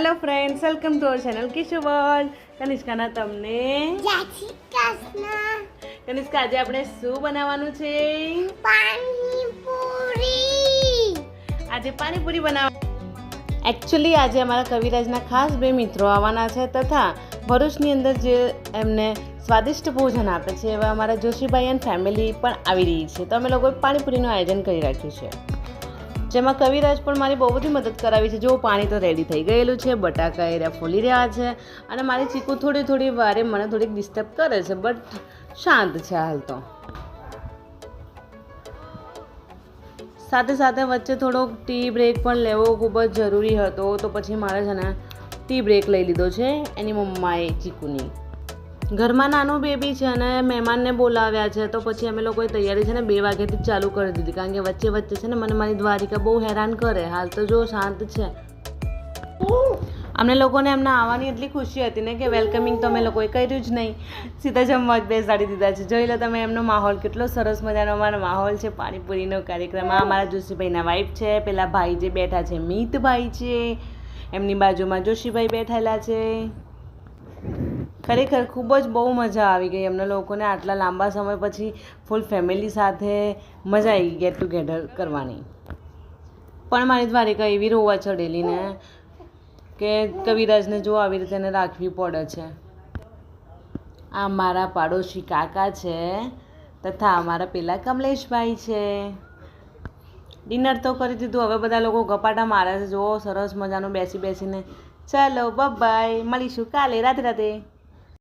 Hello friends, welcome to our channel Kishu world. કનિષ્કાના તમને કનિષ્કા, આજે આપણે શું બનાવવાનું છે? આજે પાણીપુરી બનાવવાનું. એકચ્યુઅલી આજે અમારા કવિરાજના ખાસ બે મિત્રો આવવાના છે તથા ભરૂચની અંદર જે એમને સ્વાદિષ્ટ ભોજન આપે છે એવા અમારા જોશીભાઈ એન્ડ ફેમિલી પણ આવી રહી છે. તો અમે લોકોએ પાણીપુરીનું આયોજન કરી રાખ્યું છે, જેમાં કવિરાજ પણ મારી બહુ બધી મદદ કરાવી છે. જો પાણી તો રેડી થઈ ગયેલું છે, બટાકા એરિયા ફૂલી રહ્યા છે અને મારી ચીકુ થોડી વારે મને થોડીક ડિસ્ટર્બ કરે છે, બટ શાંત છે હાલ તો. સાથે સાથે વચ્ચે થોડોક ટી બ્રેક પણ લેવો ખૂબ જ જરૂરી હતો, તો પછી મારે છે ને ટી બ્રેક લઈ લીધો છે એની મમ્માએ ચીકુની. ઘરમાં નાનું બેબી છે અને મહેમાનને બોલાવ્યા છે, તો પછી અમે લોકોએ તૈયારી છે ને 2 વાગ્યાથી જ ચાલુ કરી દીધી, કારણ કે વચ્ચે છે ને મને મારી દ્વારિકા બહુ હેરાન કરે. હાલ તો જો શાંત છે. અમને લોકોને એમના આવવાની એટલી ખુશી હતી ને કે વેલકમિંગ તો અમે લોકોએ કર્યું જ નહીં, સીધા જમવા જ બેસાડી દીધા છે. જોઈ લો તમે એમનો માહોલ કેટલો સરસ મજાનો અમારો માહોલ છે. પાણીપુરીનો કાર્યક્રમ. આ અમારા જોશીભાઈના વાઈફ છે, પેલા ભાઈ જે બેઠા છે મિતભાઈ છે, એમની બાજુમાં જોશીભાઈ બેઠેલા છે. ખરેખર ખૂબ જ બહુ મજા આવી ગઈ અમને લોકોને આટલા લાંબા સમય પછી ફૂલ ફેમિલી સાથે મજા આવી ગેટ ટુગેધર કરવાની. પણ મારી દ્વારિકા એવી રોવા ચડેલી ને કે કવિરાજને જો આવી રીતે એને રાખવી પડે છે. આ મારા પાડોશી કાકા છે તથા અમારા પેલા કમલેશભાઈ છે. ડિનર તો કરી દીધું, હવે બધા લોકો ગપાટા મારે છે. જુઓ સરસ મજાનું બેસીને. ચાલો બાય, મળીશું કાલે રાતે.